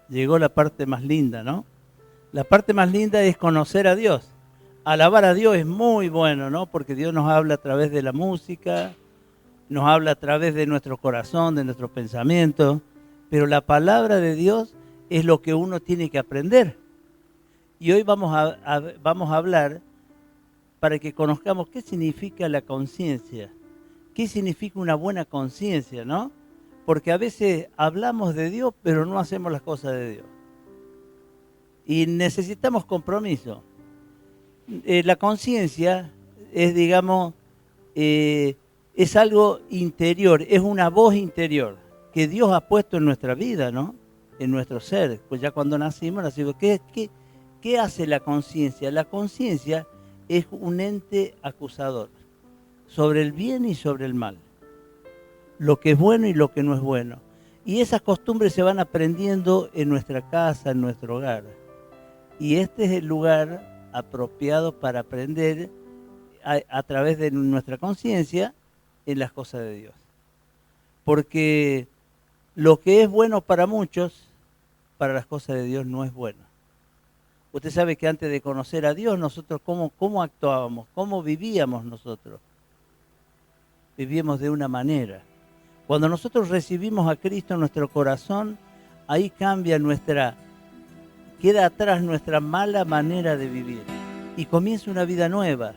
llegó la parte más linda, ¿no? La parte más linda es conocer a Dios. Alabar a Dios es muy bueno, ¿no? Porque Dios nos habla a través de la música, nos habla a través de nuestro corazón, de nuestros pensamientos, pero la palabra de Dios es lo que uno tiene que aprender. Y hoy vamos a hablar para que conozcamos qué significa la conciencia, qué significa una buena conciencia, ¿no? Porque a veces hablamos de Dios, pero no hacemos las cosas de Dios. Y necesitamos compromiso. La conciencia es, digamos, es algo interior, es una voz interior que Dios ha puesto en nuestra vida, ¿no? En nuestro ser. Pues ya cuando nacimos, ¿qué hace la conciencia? La conciencia es un ente acusador sobre el bien y sobre el mal, lo que es bueno y lo que no es bueno. Y esas costumbres se van aprendiendo en nuestra casa, en nuestro hogar. Y este es el lugar apropiado para aprender a través de nuestra conciencia en las cosas de Dios. Porque lo que es bueno para muchos, para las cosas de Dios no es bueno. Usted sabe que antes de conocer a Dios, nosotros cómo actuábamos, cómo vivíamos nosotros. Vivíamos de una manera. Cuando nosotros recibimos a Cristo en nuestro corazón, ahí cambia queda atrás nuestra mala manera de vivir y comienza una vida nueva.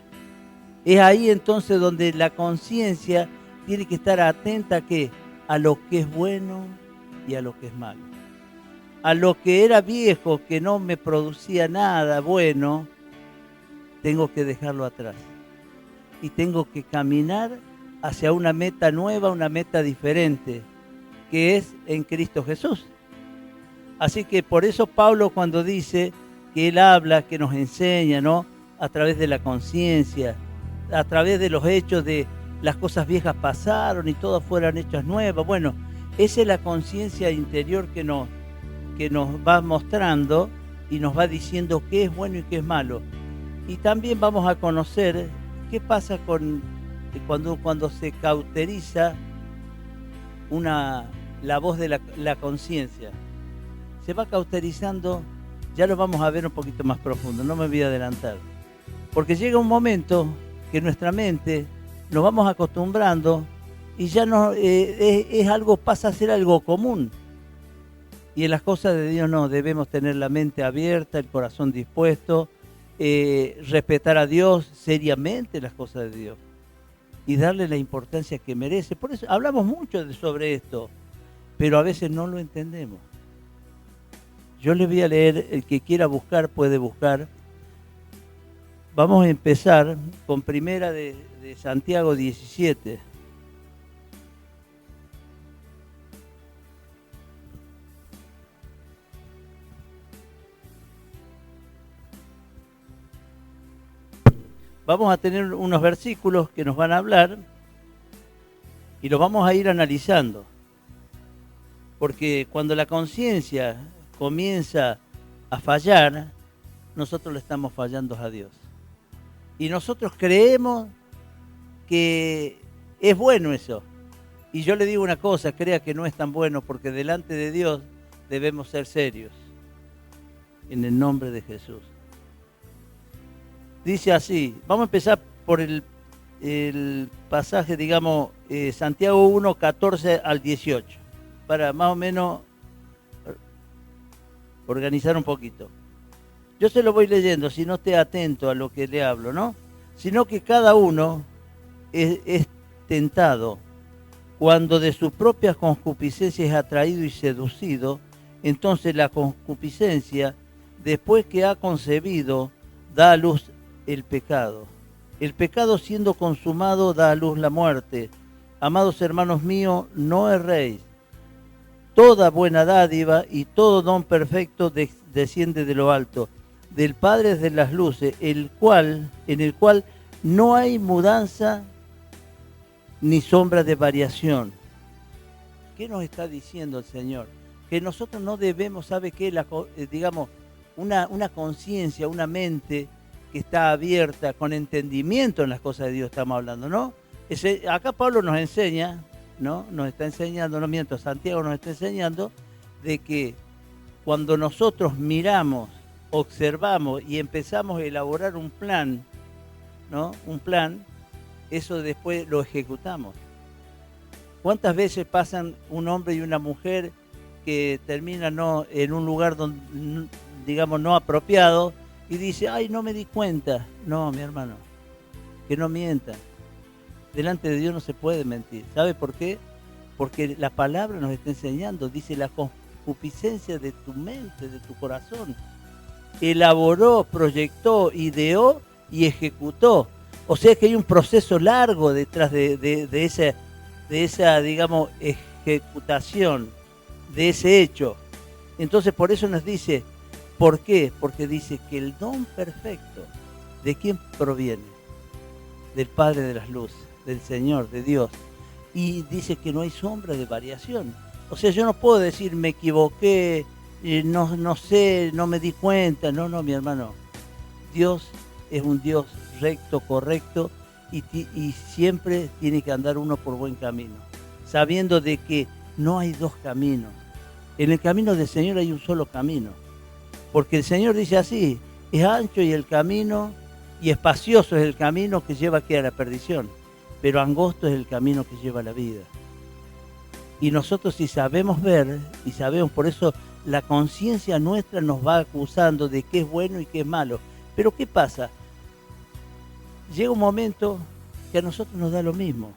Es ahí entonces donde la conciencia tiene que estar atenta a lo que es bueno y a lo que es malo. A lo que era viejo, que no me producía nada bueno, tengo que dejarlo atrás. Y tengo que caminar hacia una meta nueva, una meta diferente, que es en Cristo Jesús. Así que por eso Pablo cuando dice que él habla, que nos enseña, ¿no? A través de la conciencia, a través de los hechos de las cosas viejas pasaron y todas fueran hechas nuevas. Bueno, esa es la conciencia interior que nos va mostrando y nos va diciendo qué es bueno y qué es malo. Y también vamos a conocer qué pasa cuando se cauteriza la voz de la conciencia. Se va cauterizando, ya lo vamos a ver un poquito más profundo, no me voy a adelantar. Porque llega un momento que nuestra mente nos vamos acostumbrando y ya no pasa a ser algo común. Y en las cosas de Dios no, debemos tener la mente abierta, el corazón dispuesto, respetar a Dios seriamente las cosas de Dios y darle la importancia que merece. Por eso hablamos mucho sobre esto, pero a veces no lo entendemos. Yo les voy a leer, el que quiera buscar puede buscar. Vamos a empezar con primera de Santiago 17. Vamos a tener unos versículos que nos van a hablar y los vamos a ir analizando. Porque cuando la conciencia comienza a fallar, nosotros le estamos fallando a Dios. Y nosotros creemos que es bueno eso. Y yo le digo una cosa, crea que no es tan bueno, porque delante de Dios debemos ser serios. En el nombre de Jesús. Dice así, vamos a empezar por el pasaje, digamos, Santiago 1, 14 al 18, para más o menos organizar un poquito. Yo se lo voy leyendo, si no esté atento a lo que le hablo, ¿no? Sino que cada uno es tentado cuando de sus propias concupiscencias es atraído y seducido. Entonces la concupiscencia, después que ha concebido, da a luz el pecado. El pecado, siendo consumado, da a luz la muerte. Amados hermanos míos, no erréis. Toda buena dádiva y todo don perfecto desciende de lo alto, del Padre de las luces, en el cual no hay mudanza ni sombra de variación. ¿Qué nos está diciendo el Señor? Que nosotros no debemos, ¿sabe qué? Digamos, una conciencia, una mente que está abierta, con entendimiento en las cosas de Dios estamos hablando, ¿no? Acá Pablo nos enseña, ¿no? Nos está enseñando, no miento, Santiago nos está enseñando de que cuando nosotros miramos, observamos y empezamos a elaborar un plan, ¿no? Un plan, eso después lo ejecutamos. ¿Cuántas veces pasan un hombre y una mujer que terminan en un lugar donde, digamos, no apropiado y dice, ay, no me di cuenta? No, mi hermano, que no mienta. Delante de Dios no se puede mentir. ¿Sabe por qué? Porque la palabra nos está enseñando, dice la concupiscencia de tu mente, de tu corazón. Elaboró, proyectó, ideó y ejecutó. O sea que hay un proceso largo detrás de esa, digamos, ejecutación, de ese hecho. Entonces por eso nos dice, ¿por qué? Porque dice que el don perfecto, ¿de quién proviene? Del Padre de las Luces, del Señor, de Dios. Y dice que no hay sombra de variación. O sea, yo no puedo decir me equivoqué, no sé, no me di cuenta. No, mi hermano. Dios es un Dios recto, correcto, y siempre tiene que andar uno por buen camino, sabiendo de que no hay dos caminos. En el camino del Señor hay un solo camino, porque el Señor dice así, es ancho y el camino, y espacioso es el camino que lleva aquí a la perdición, pero angosto es el camino que lleva a la vida. Y nosotros, si sabemos ver, y sabemos, por eso la conciencia nuestra nos va acusando de qué es bueno y qué es malo. Pero ¿qué pasa? Llega un momento que a nosotros nos da lo mismo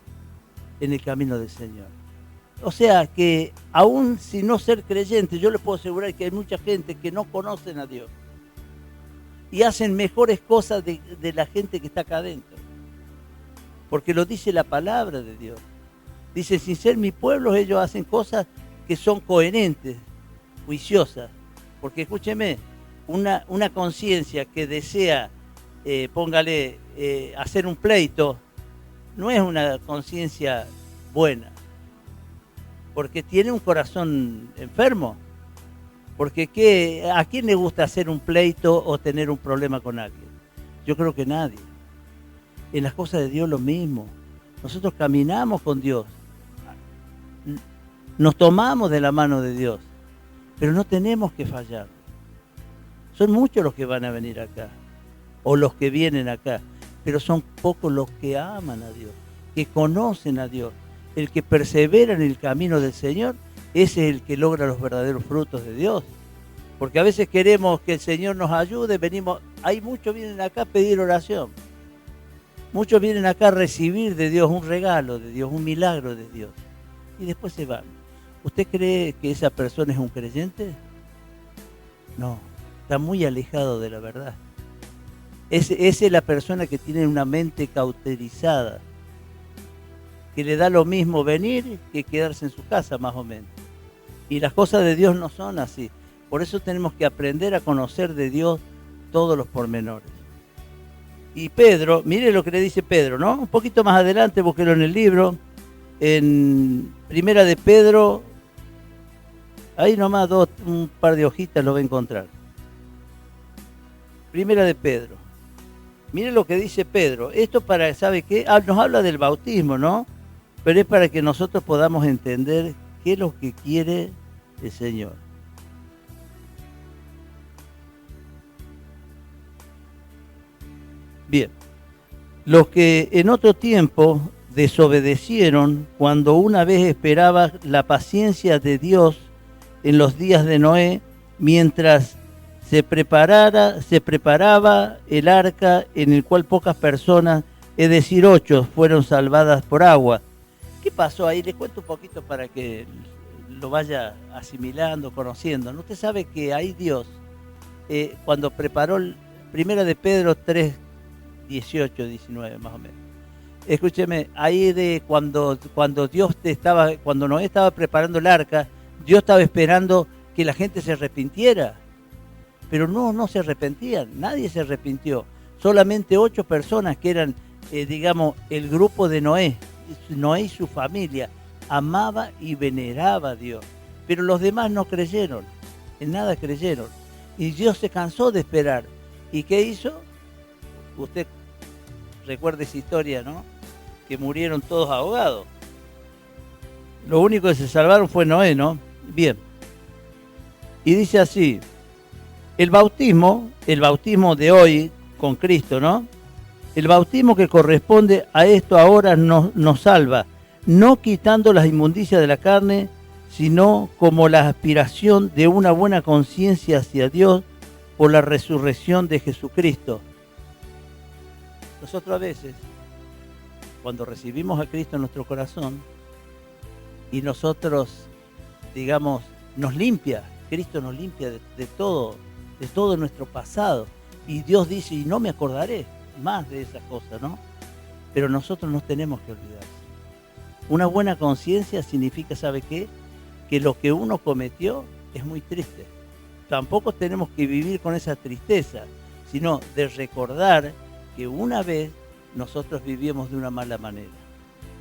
en el camino del Señor. O sea que aún sin no ser creyente, yo les puedo asegurar que hay mucha gente que no conocen a Dios y hacen mejores cosas de la gente que está acá adentro. Porque lo dice la palabra de Dios. Dice, sin ser mi pueblo, ellos hacen cosas que son coherentes, juiciosas. Porque escúcheme, una conciencia que desea, hacer un pleito, no es una conciencia buena. Porque tiene un corazón enfermo. Porque ¿a quién le gusta hacer un pleito o tener un problema con alguien? Yo creo que nadie. En las cosas de Dios lo mismo. Nosotros caminamos con Dios. Nos tomamos de la mano de Dios. Pero no tenemos que fallar. Son muchos los que van a venir acá. O los que vienen acá. Pero son pocos los que aman a Dios. Que conocen a Dios. El que persevera en el camino del Señor, ese es el que logra los verdaderos frutos de Dios. Porque a veces queremos que el Señor nos ayude, hay muchos vienen acá a pedir oración. Muchos vienen acá a recibir de Dios un regalo de Dios, un milagro de Dios. Y después se van. ¿Usted cree que esa persona es un creyente? No, está muy alejado de la verdad. Esa es la persona que tiene una mente cauterizada, que le da lo mismo venir que quedarse en su casa, más o menos. Y las cosas de Dios no son así. Por eso tenemos que aprender a conocer de Dios todos los pormenores. Y Pedro, mire lo que le dice Pedro, ¿no? Un poquito más adelante, búsquelo en el libro, en Primera de Pedro, ahí nomás un par de hojitas lo va a encontrar. Primera de Pedro. Mire lo que dice Pedro. Esto para, ¿sabe qué? Nos habla del bautismo, ¿no? Pero es para que nosotros podamos entender qué es lo que quiere el Señor. Bien, los que en otro tiempo desobedecieron cuando una vez esperaba la paciencia de Dios en los días de Noé, mientras se preparaba el arca en el cual pocas personas, es decir, 8, fueron salvadas por agua. ¿Qué pasó ahí? Les cuento un poquito para que lo vaya asimilando, conociendo. ¿No? Usted sabe que ahí Dios, cuando preparó Primera de Pedro 3, 18, 19 más o menos. Escúcheme, ahí cuando Noé estaba preparando el arca, Dios estaba esperando que la gente se arrepintiera. Pero no se arrepentían, nadie se arrepintió. Solamente 8 personas que eran, digamos, el grupo de Noé. Noé y su familia amaba y veneraba a Dios. Pero los demás no creyeron, en nada creyeron. Y Dios se cansó de esperar. ¿Y qué hizo? Usted recuerda esa historia, ¿no? Que murieron todos ahogados. Lo único que se salvaron fue Noé, ¿no? Bien. Y dice así, el bautismo de hoy con Cristo, ¿no? El bautismo que corresponde a esto ahora nos salva, no quitando las inmundicias de la carne, sino como la aspiración de una buena conciencia hacia Dios por la resurrección de Jesucristo. Nosotros a veces, cuando recibimos a Cristo en nuestro corazón, y nosotros, digamos, nos limpia, Cristo nos limpia de todo nuestro pasado. Y Dios dice, y no me acordaré más de esas cosas, ¿no? Pero nosotros nos tenemos que olvidar. Una buena conciencia significa, ¿sabe qué? Que lo que uno cometió es muy triste. Tampoco tenemos que vivir con esa tristeza, sino de recordar que una vez nosotros vivíamos de una mala manera.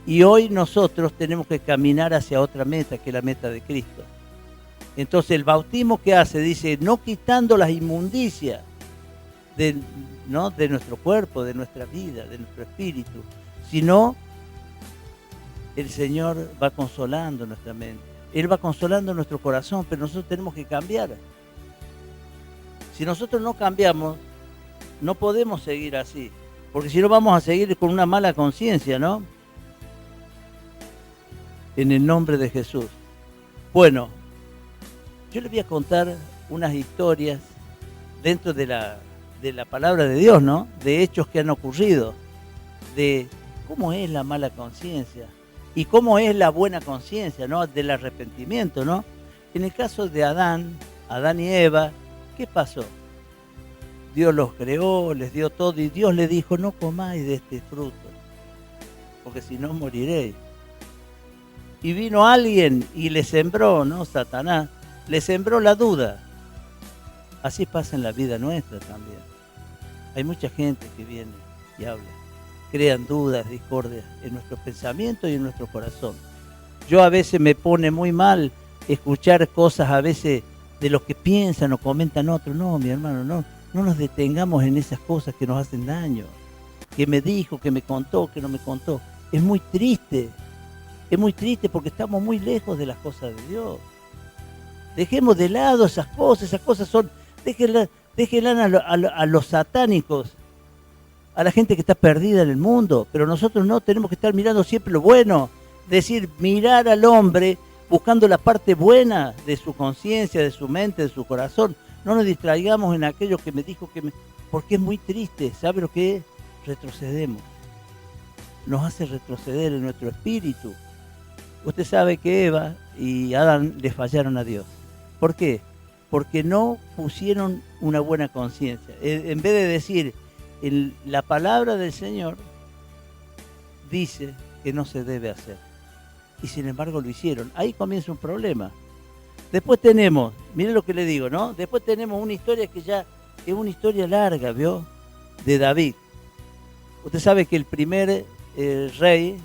Y hoy nosotros tenemos que caminar hacia otra meta, que es la meta de Cristo. Entonces el bautismo que hace, dice, no quitando las inmundicias de nuestro cuerpo, de nuestra vida, de nuestro espíritu, sino el Señor va consolando nuestra mente. Él va consolando nuestro corazón, pero nosotros tenemos que cambiar. Si nosotros no cambiamos, no podemos seguir así, porque si no vamos a seguir con una mala conciencia, ¿no? En el nombre de Jesús. Bueno, yo les voy a contar unas historias dentro de la palabra de Dios, ¿no? De hechos que han ocurrido, de cómo es la mala conciencia y cómo es la buena conciencia, ¿no? Del arrepentimiento, ¿no? En el caso de Adán y Eva, ¿qué pasó? Dios los creó, les dio todo y Dios les dijo, no comáis de este fruto, porque si no moriréis. Y vino alguien y le sembró, ¿no? Satanás, le sembró la duda. Así pasa en la vida nuestra también. Hay mucha gente que viene y habla. Crean dudas, discordias en nuestros pensamientos y en nuestro corazón. Yo a veces me pone muy mal escuchar cosas a veces de los que piensan o comentan otros. No, mi hermano, no nos detengamos en esas cosas que nos hacen daño. Que me dijo, que me contó, que no me contó. Es muy triste porque estamos muy lejos de las cosas de Dios. Dejemos de lado esas cosas son, déjenlas a los satánicos, a la gente que está perdida en el mundo, pero nosotros no tenemos que estar mirando siempre lo bueno, decir, mirar al hombre buscando la parte buena de su conciencia, de su mente, de su corazón. No nos distraigamos en aquello que me dijo porque es muy triste, ¿sabe lo que es? Retrocedemos, nos hace retroceder en nuestro espíritu. Usted sabe que Eva y Adán le fallaron a Dios. ¿Por qué? Porque no pusieron una buena conciencia. En vez de decir, la palabra del Señor dice que no se debe hacer. Y sin embargo lo hicieron. Ahí comienza un problema. Después tenemos, miren lo que le digo, ¿no? Después tenemos una historia que ya es una historia larga, ¿vio? De David. Usted sabe que el primer rey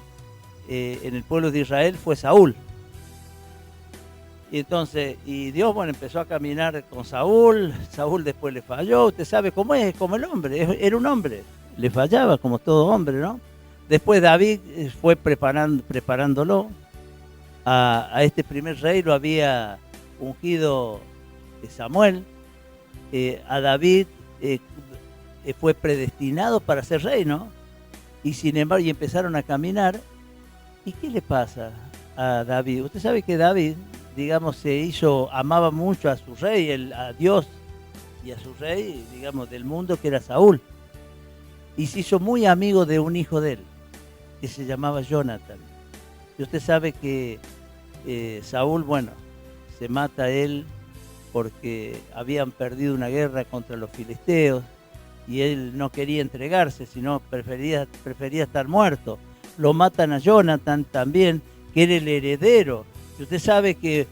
en el pueblo de Israel fue Saúl. Y entonces, Dios, bueno, empezó a caminar con Saúl después le falló, usted sabe cómo es, como el hombre, era un hombre, le fallaba como todo hombre, ¿no? Después David fue preparándolo a este primer rey, lo había ungido Samuel, a David fue predestinado para ser rey, ¿no? Y sin embargo, y empezaron a caminar. ¿Y qué le pasa a David? Usted sabe que David, digamos, amaba mucho a su rey, a Dios y a su rey, digamos, del mundo, que era Saúl. Y se hizo muy amigo de un hijo de él, que se llamaba Jonathan. Y usted sabe que Saúl, bueno, se mata a él porque habían perdido una guerra contra los filisteos y él no quería entregarse, sino prefería estar muerto. Lo matan a Jonathan también, que era el heredero. Y usted sabe que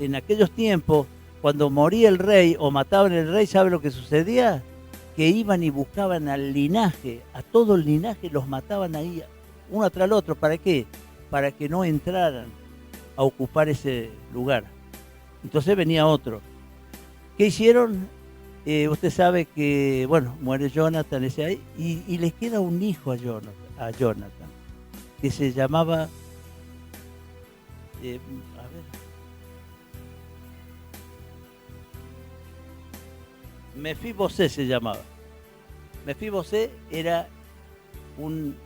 en aquellos tiempos, cuando moría el rey o mataban al rey, ¿sabe lo que sucedía? Que iban y buscaban al linaje, a todo el linaje los mataban ahí, uno tras el otro. ¿Para qué? Para que no entraran a ocupar ese lugar. Entonces venía otro. ¿Qué hicieron? Usted sabe que, bueno, muere Jonathan y les queda un hijo a Jonathan, que se llamaba, Mefibosé se llamaba. Mefibosé era un...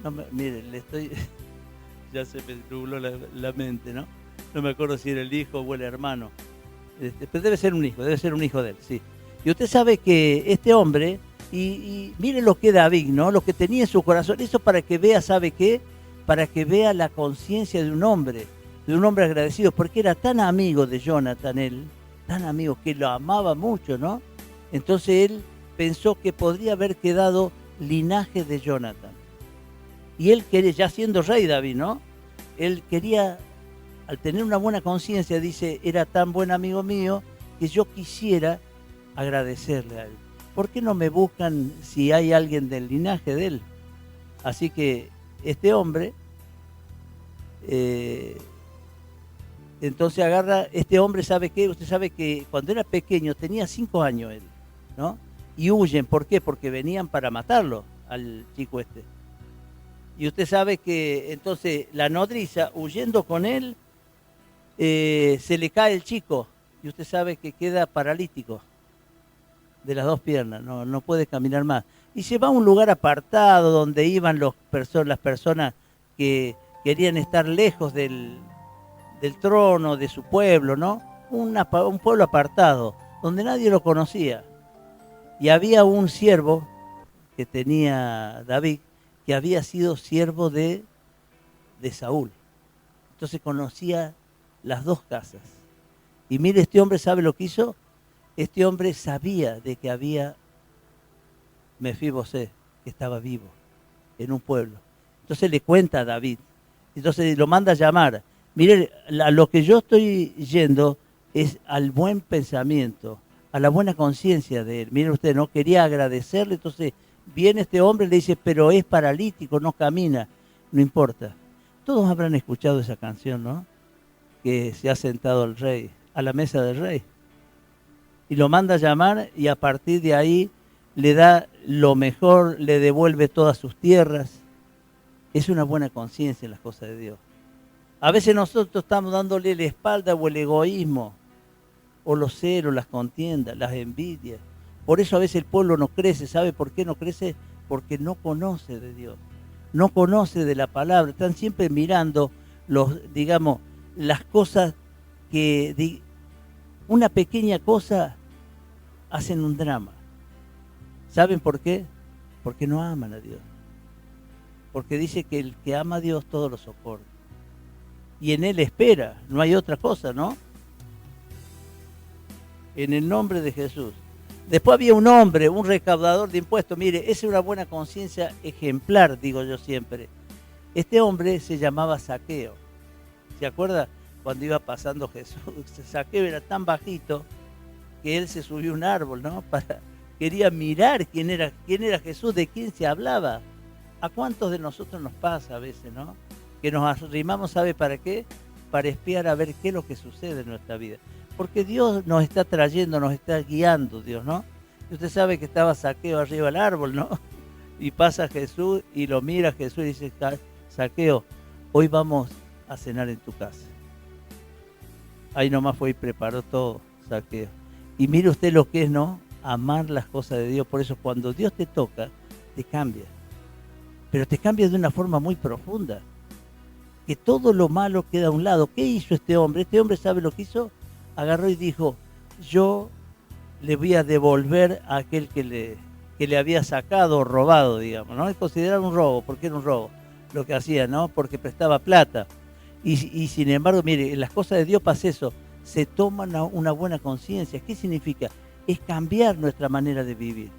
No mire, le estoy... ya se me nubló la mente, ¿no? No me acuerdo si era el hijo o el hermano. Pero debe ser un hijo de él, sí. Y usted sabe que este hombre, y mire lo que David, ¿no? Lo que tenía en su corazón, eso para que vea, ¿sabe qué? Para que vea la conciencia de un hombre agradecido, porque era tan amigo de Jonathan, él, tan amigo, que lo amaba mucho, ¿no? Entonces él pensó que podría haber quedado linaje de Jonathan. Y él quería, ya siendo rey David, ¿no? Él quería, al tener una buena conciencia, dice, era tan buen amigo mío que yo quisiera agradecerle a él. ¿Por qué no me buscan si hay alguien del linaje de él? Así que este hombre, entonces agarra, este hombre, ¿sabe qué? Usted sabe que cuando era pequeño, tenía 5 años él, ¿no? Y huyen, ¿por qué? Porque venían para matarlo al chico este. Y usted sabe que entonces la nodriza, huyendo con él, se le cae el chico. Y usted sabe que queda paralítico de las 2 piernas, no puede caminar más. Y se va a un lugar apartado donde iban las personas que querían estar lejos del trono de su pueblo, ¿no? Un pueblo apartado, donde nadie lo conocía. Y había un siervo que tenía David, que había sido siervo de Saúl. Entonces conocía las 2 casas. Y mire, este hombre, ¿sabe lo que hizo? Este hombre sabía de que había Mefibosé, que estaba vivo en un pueblo. Entonces le cuenta a David. Entonces lo manda a llamar. Mire, a lo que yo estoy yendo es al buen pensamiento, a la buena conciencia de él. Mire usted, no quería agradecerle, entonces viene este hombre y le dice, pero es paralítico, no camina, no importa. Todos habrán escuchado esa canción, ¿no? Que se ha sentado el rey, a la mesa del rey. Y lo manda a llamar y a partir de ahí le da lo mejor, le devuelve todas sus tierras. Es una buena conciencia en las cosas de Dios. A veces nosotros estamos dándole la espalda o el egoísmo, o los celos, las contiendas, las envidias. Por eso a veces el pueblo no crece. ¿Sabe por qué no crece? Porque no conoce de Dios, no conoce de la palabra. Están siempre mirando las cosas que una pequeña cosa hacen un drama. ¿Saben por qué? Porque no aman a Dios. Porque dice que el que ama a Dios todo lo soporta. Y en Él espera, no hay otra cosa, ¿no? En el nombre de Jesús. Después había un hombre, un recaudador de impuestos. Mire, esa es una buena conciencia ejemplar, digo yo siempre. Este hombre se llamaba Zaqueo. ¿Se acuerda? Cuando iba pasando Jesús, Zaqueo era tan bajito que él se subió a un árbol, ¿no? Quería mirar quién era Jesús, de quién se hablaba. ¿A cuántos de nosotros nos pasa a veces, no? Que nos arrimamos, ¿sabe para qué? Para espiar a ver qué es lo que sucede en nuestra vida. Porque Dios nos está trayendo, nos está guiando, Dios, ¿no? Y usted sabe que estaba Zaqueo arriba del árbol, ¿no? Y pasa Jesús y lo mira Jesús y dice, Zaqueo, hoy vamos a cenar en tu casa. Ahí nomás fue y preparó todo, Zaqueo. Y mire usted lo que es, ¿no? Amar las cosas de Dios. Por eso cuando Dios te toca, te cambia. Pero te cambia de una forma muy profunda. Que todo lo malo queda a un lado. ¿Qué hizo este hombre? Este hombre, ¿sabe lo que hizo? Agarró y dijo, yo le voy a devolver a aquel que le había sacado o robado, digamos, ¿no? Es considerado un robo. ¿Por qué era un robo? Lo que hacía, ¿no? Porque prestaba plata. Y sin embargo, mire, en las cosas de Dios pasa eso. Se toma una buena conciencia. ¿Qué significa? Es cambiar nuestra manera de vivir.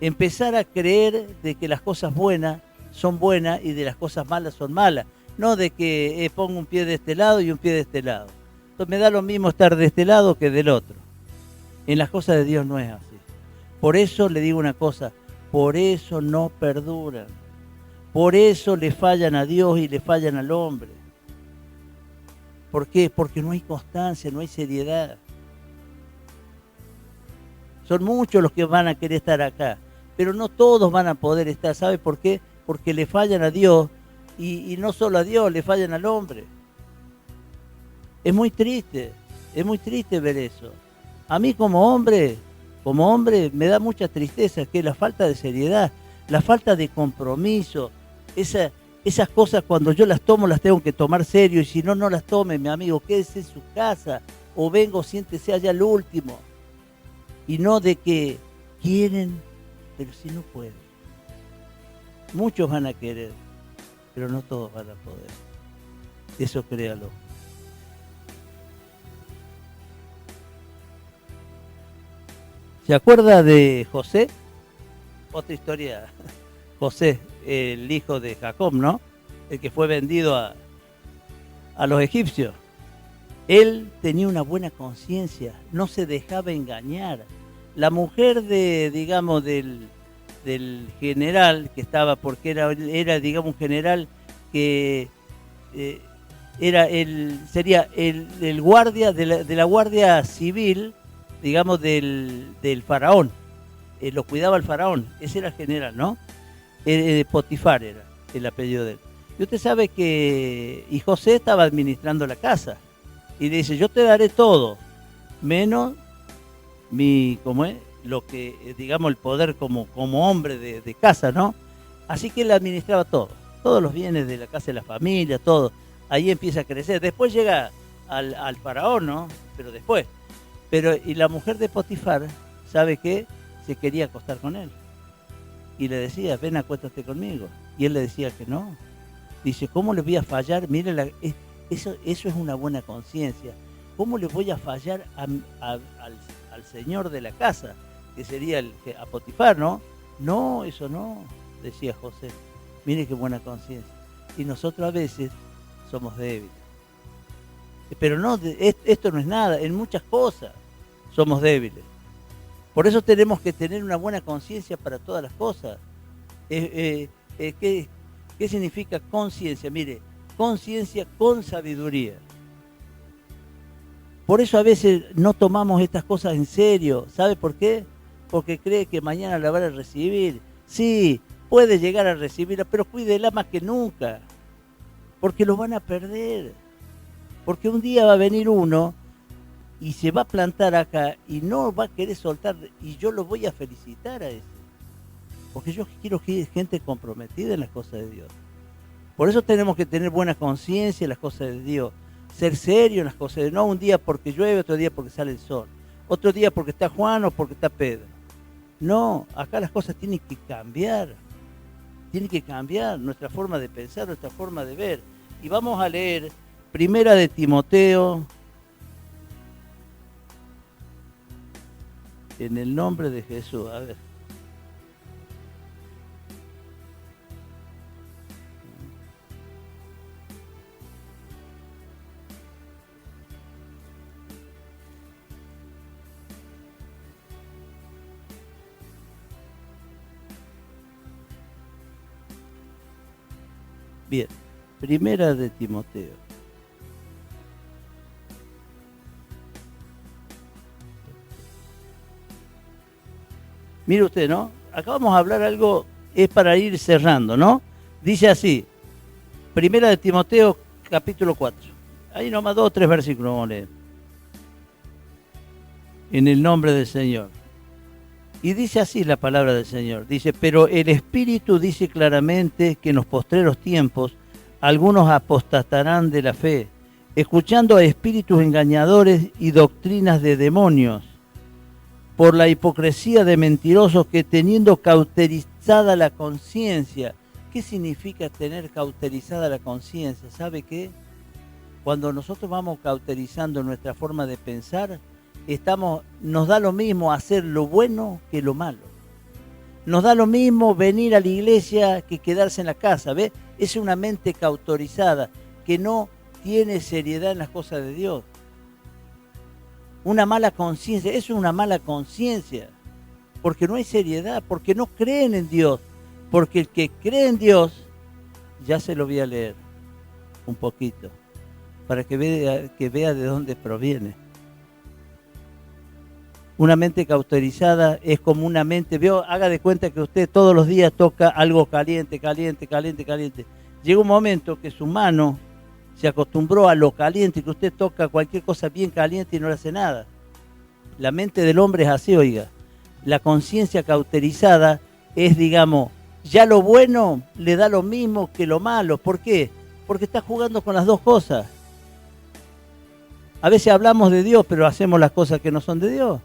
Empezar a creer de que las cosas buenas son buenas y de las cosas malas son malas. No de que pongo un pie de este lado y un pie de este lado. Entonces me da lo mismo estar de este lado que del otro. En las cosas de Dios no es así. Por eso le digo una cosa, por eso no perduran. Por eso le fallan a Dios y le fallan al hombre. ¿Por qué? Porque no hay constancia, no hay seriedad. Son muchos los que van a querer estar acá, pero no todos van a poder estar. ¿Sabe por qué? Porque le fallan a Dios y no solo a Dios, le fallan al hombre. Es muy triste ver eso. A mí como hombre me da mucha tristeza que la falta de seriedad, la falta de compromiso, esas cosas cuando yo las tomo las tengo que tomar serio y si no, no las tome, mi amigo, quédese en su casa o vengo, siéntese allá al último. Y no de que quieren, pero si no pueden. Muchos van a querer, pero no todos van a poder. Eso créalo. ¿Se acuerda de José? Otra historia. José, el hijo de Jacob, ¿no? El que fue vendido a los egipcios. Él tenía una buena conciencia, no se dejaba engañar. La mujer digamos, del general que estaba, porque era digamos, un general que sería el guardia de la guardia civil, digamos, del faraón. Lo cuidaba el faraón, ese era el general, ¿no? Potifar era el apellido de él. Y usted sabe y José estaba administrando la casa. Y le dice, yo te daré todo, menos ¿cómo es? Lo que, digamos, el poder como hombre de casa, ¿no? Así que él administraba todo, todos los bienes de la casa de la familia, todo. Ahí empieza a crecer. Después llega al faraón, ¿no? Pero después. Y la mujer de Potifar, ¿sabe qué? Se quería acostar con él. Y le decía, ven, acuéstate conmigo. Y él le decía que no. Dice, ¿cómo le voy a fallar? Mire, eso es una buena conciencia. ¿Cómo le voy a fallar al señor de la casa? Que sería a Potifar, ¿no? No, eso no, decía José. Mire qué buena conciencia. Y nosotros a veces somos débiles. Pero no, esto no es nada, en muchas cosas somos débiles. Por eso tenemos que tener una buena conciencia para todas las cosas. ¿Qué significa conciencia? Mire, conciencia con sabiduría. Por eso a veces no tomamos estas cosas en serio. ¿Sabe por qué? Porque cree que mañana la van a recibir. Sí, puede llegar a recibirla, pero cuídela más que nunca. Porque lo van a perder. Porque un día va a venir uno y se va a plantar acá y no va a querer soltar, y yo lo voy a felicitar a ese. Porque yo quiero gente comprometida en las cosas de Dios. Por eso tenemos que tener buena conciencia en las cosas de Dios. Ser serio en las cosas de Dios. No un día porque llueve, otro día porque sale el sol. Otro día porque está Juan o porque está Pedro. No, acá las cosas tienen que cambiar. Tiene que cambiar nuestra forma de pensar, nuestra forma de ver. Y vamos a leer Primera de Timoteo, en el nombre de Jesús. A ver. Bien, Primera de Timoteo. Mire usted, ¿no? Acá vamos a hablar algo, es para ir cerrando, ¿no? Dice así, Primera de Timoteo, capítulo 4. Ahí nomás 2 o 3 versículos vamos a leer. En el nombre del Señor. Y dice así la palabra del Señor. Dice, pero el Espíritu dice claramente que en los postreros tiempos algunos apostatarán de la fe, escuchando a espíritus engañadores y doctrinas de demonios, por la hipocresía de mentirosos que teniendo cauterizada la conciencia. ¿Qué significa tener cauterizada la conciencia? ¿Sabe qué? Cuando nosotros vamos cauterizando nuestra forma de pensar, nos da lo mismo hacer lo bueno que lo malo. Nos da lo mismo venir a la iglesia que quedarse en la casa, ¿ves? Es una mente cauterizada que no tiene seriedad en las cosas de Dios. Una mala conciencia, eso es una mala conciencia, porque no hay seriedad, porque no creen en Dios, porque el que cree en Dios, ya se lo voy a leer un poquito, para que vea de dónde proviene. Una mente cauterizada es como una mente, haga de cuenta que usted todos los días toca algo caliente, caliente, caliente, caliente. Llega un momento que su mano se acostumbró a lo caliente, que usted toca cualquier cosa bien caliente y no le hace nada. La mente del hombre es así, oiga. La conciencia cauterizada es, digamos, ya lo bueno le da lo mismo que lo malo. ¿Por qué? Porque está jugando con las dos cosas. A veces hablamos de Dios, pero hacemos las cosas que no son de Dios.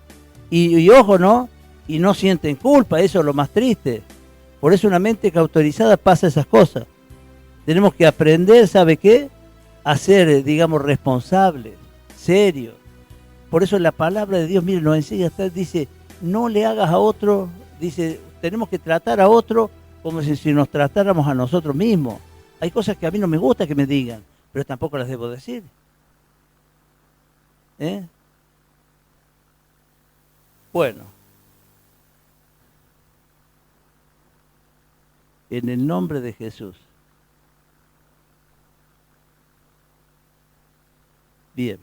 Y ojo, ¿no? Y no sienten culpa, eso es lo más triste. Por eso una mente cauterizada pasa esas cosas. Tenemos que aprender, ¿sabe qué? A ser, digamos, responsables, serios. Por eso la palabra de Dios, mire, nos enseña, dice, no le hagas a otro, dice, tenemos que tratar a otro como si nos tratáramos a nosotros mismos. Hay cosas que a mí no me gusta que me digan, pero tampoco las debo decir. Bueno, en el nombre de Jesús. Bien.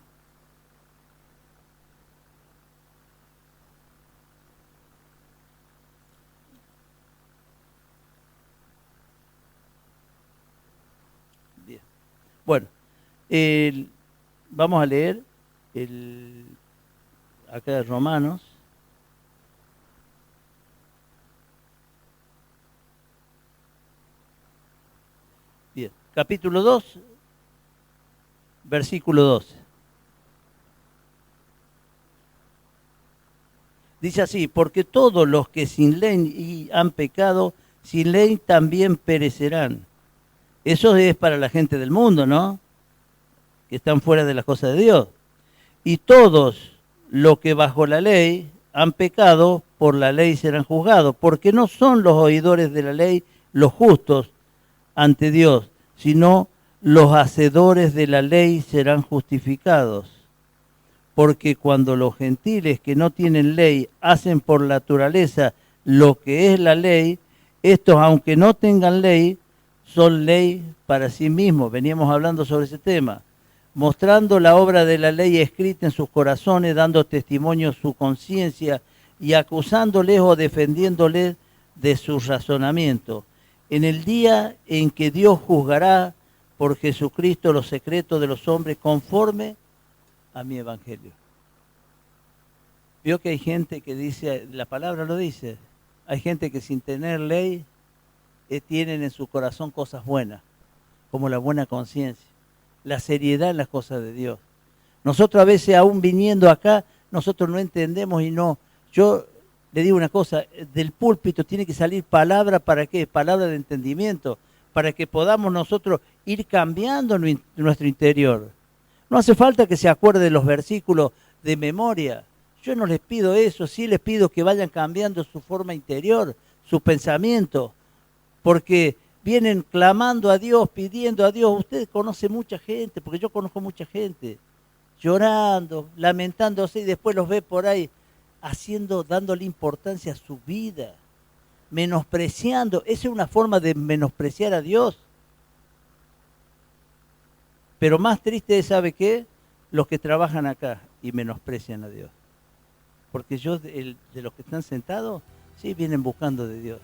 Bien. Bueno, vamos a leer acá de Romanos. Bien, capítulo 2, versículo 12. Dice así, porque todos los que sin ley han pecado, sin ley también perecerán. Eso es para la gente del mundo, ¿no? Que están fuera de las cosas de Dios. Y todos los que bajo la ley han pecado, por la ley serán juzgados, porque no son los oidores de la ley los justos ante Dios, sino los hacedores de la ley serán justificados. Porque cuando los gentiles que no tienen ley hacen por naturaleza lo que es la ley, estos, aunque no tengan ley, son ley para sí mismos. Veníamos hablando sobre ese tema. Mostrando la obra de la ley escrita en sus corazones, dando testimonio su conciencia y acusándoles o defendiéndoles de su razonamiento. En el día en que Dios juzgará por Jesucristo los secretos de los hombres conforme a mi evangelio. Vio que hay gente que dice, la palabra lo dice, hay gente que sin tener ley tienen en su corazón cosas buenas, como la buena conciencia, la seriedad en las cosas de Dios. Nosotros a veces, aún viniendo acá, nosotros no entendemos y no. Yo le digo una cosa, del púlpito tiene que salir palabra, ¿para qué? Palabra de entendimiento, para que podamos nosotros ir cambiando nuestro interior. No hace falta que se acuerde de los versículos de memoria. Yo no les pido eso, sí les pido que vayan cambiando su forma interior, su pensamiento, porque vienen clamando a Dios, pidiendo a Dios. Usted conoce mucha gente, porque yo conozco mucha gente, llorando, lamentándose y después los ve por ahí dándole importancia a su vida, menospreciando. Esa es una forma de menospreciar a Dios. Pero más triste es, ¿sabe qué? Los que trabajan acá y menosprecian a Dios. Porque de los que están sentados, sí, vienen buscando de Dios.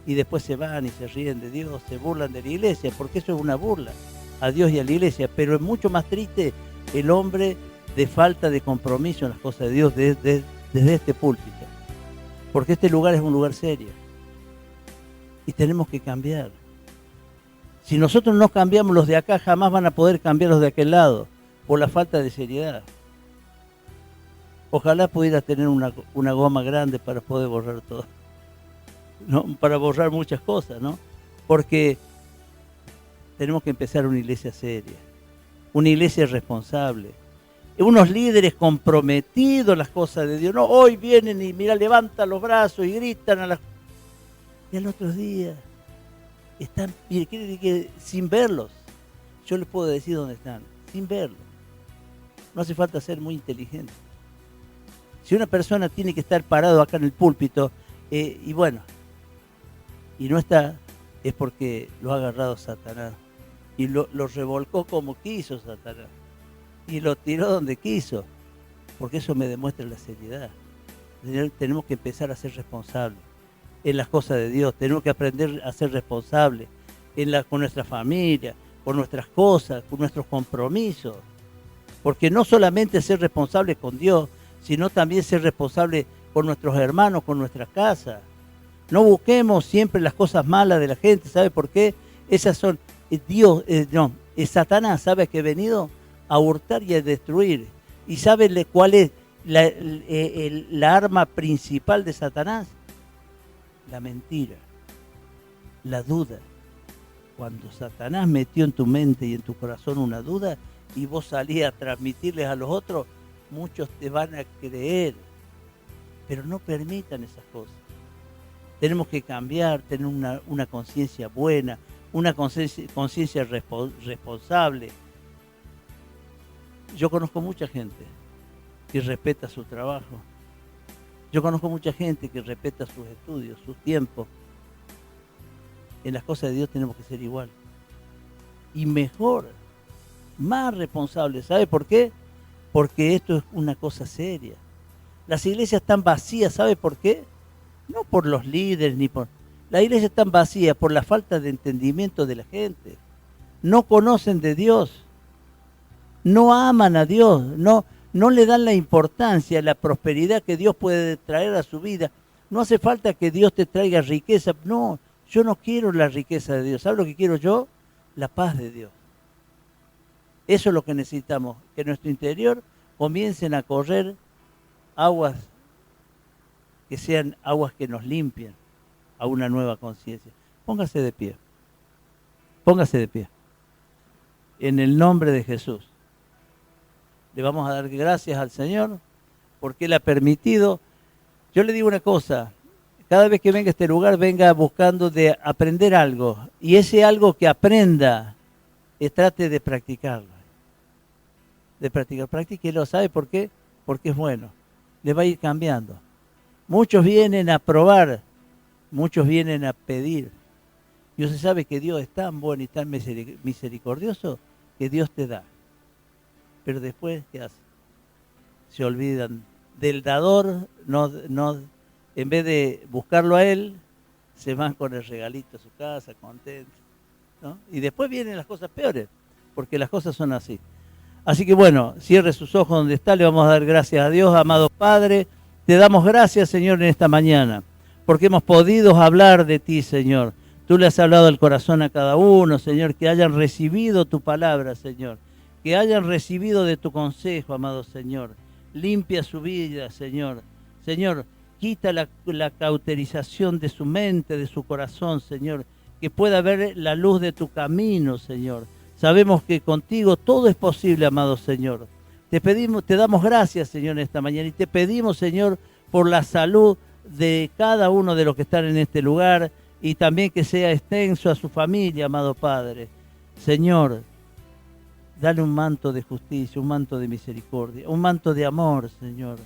Y después se van y se ríen de Dios, se burlan de la iglesia, porque eso es una burla a Dios y a la iglesia. Pero es mucho más triste el hombre de falta de compromiso en las cosas de Dios desde este púlpito. Porque este lugar es un lugar serio. Y tenemos que cambiar. Si nosotros no cambiamos los de acá, jamás van a poder cambiar los de aquel lado, por la falta de seriedad. Ojalá pudiera tener una goma grande para poder borrar todo, ¿no? Para borrar muchas cosas, ¿no? Porque tenemos que empezar una iglesia seria, una iglesia responsable, unos líderes comprometidos en las cosas de Dios. No, hoy vienen y mira, levantan los brazos y gritan y al otro día están, mire, sin verlos. Yo les puedo decir dónde están, sin verlos. No hace falta ser muy inteligente. Si una persona tiene que estar parado acá en el púlpito, y no está, es porque lo ha agarrado Satanás. Y lo revolcó como quiso Satanás. Y lo tiró donde quiso. Porque eso me demuestra la seriedad. Tenemos que empezar a ser responsables en las cosas de Dios. Tenemos que aprender a ser responsables con nuestra familia, con nuestras cosas, con nuestros compromisos. Porque no solamente ser responsables con Dios, sino también ser responsable con nuestros hermanos, con nuestra casa. No busquemos siempre las cosas malas de la gente. ¿Sabe por qué? Esas son, Satanás sabe que ha venido a hurtar y a destruir. ¿Y sabe cuál es la arma principal de Satanás? La mentira, la duda. Cuando Satanás metió en tu mente y en tu corazón una duda y vos salís a transmitirles a los otros, muchos te van a creer. Pero no permitan esas cosas. Tenemos que cambiar, tener una conciencia buena, una conciencia responsable. Yo conozco mucha gente que respeta su trabajo. Yo conozco mucha gente que respeta sus estudios, sus tiempos. En las cosas de Dios tenemos que ser igual. Y mejor, más responsable. ¿Sabe por qué? Porque esto es una cosa seria. Las iglesias están vacías, ¿sabe por qué? No por los líderes ni por... La iglesia está vacía por la falta de entendimiento de la gente. No conocen de Dios. No aman a Dios. No le dan la importancia, la prosperidad que Dios puede traer a su vida. No hace falta que Dios te traiga riqueza. No, yo no quiero la riqueza de Dios. ¿Sabes lo que quiero yo? La paz de Dios. Eso es lo que necesitamos. Que en nuestro interior comiencen a correr aguas que sean aguas que nos limpien a una nueva conciencia. Póngase de pie. Póngase de pie. En el nombre de Jesús. Le vamos a dar gracias al Señor porque Él ha permitido. Yo le digo una cosa, cada vez que venga a este lugar, venga buscando de aprender algo. Y ese algo que aprenda, trate de practicarlo. Practíquelo. ¿Sabe por qué? Porque es bueno. Le va a ir cambiando. Muchos vienen a probar, muchos vienen a pedir. Y usted sabe que Dios es tan bueno y tan misericordioso que Dios te da. Pero después, ¿qué hace? Se olvidan del dador, en vez de buscarlo a él, se van con el regalito a su casa, contentos, ¿no? Y después vienen las cosas peores, porque las cosas son así. Así que bueno, cierre sus ojos donde está, le vamos a dar gracias a Dios, amado Padre. Te damos gracias, Señor, en esta mañana, porque hemos podido hablar de ti, Señor. Tú le has hablado al corazón a cada uno, Señor, que hayan recibido tu palabra, Señor. Que hayan recibido de tu consejo, amado Señor. Limpia su vida, Señor. Señor, quita la cauterización de su mente, de su corazón, Señor. Que pueda ver la luz de tu camino, Señor. Sabemos que contigo todo es posible, amado Señor. Te damos gracias, Señor, en esta mañana. Y te pedimos, Señor, por la salud de cada uno de los que están en este lugar. Y también que sea extenso a su familia, amado Padre. Señor, dale un manto de justicia, un manto de misericordia, un manto de amor, Señor.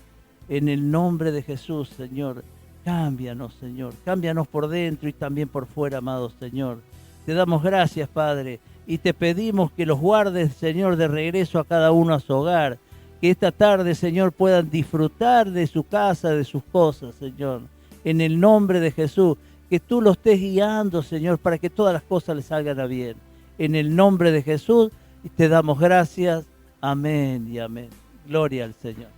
En el nombre de Jesús, Señor, cámbianos, Señor. Cámbianos por dentro y también por fuera, amado Señor. Te damos gracias, Padre, y te pedimos que los guardes, Señor, de regreso a cada uno a su hogar. Que esta tarde, Señor, puedan disfrutar de su casa, de sus cosas, Señor. En el nombre de Jesús, que tú los estés guiando, Señor, para que todas las cosas les salgan a bien. En el nombre de Jesús, y te damos gracias. Amén y amén. Gloria al Señor.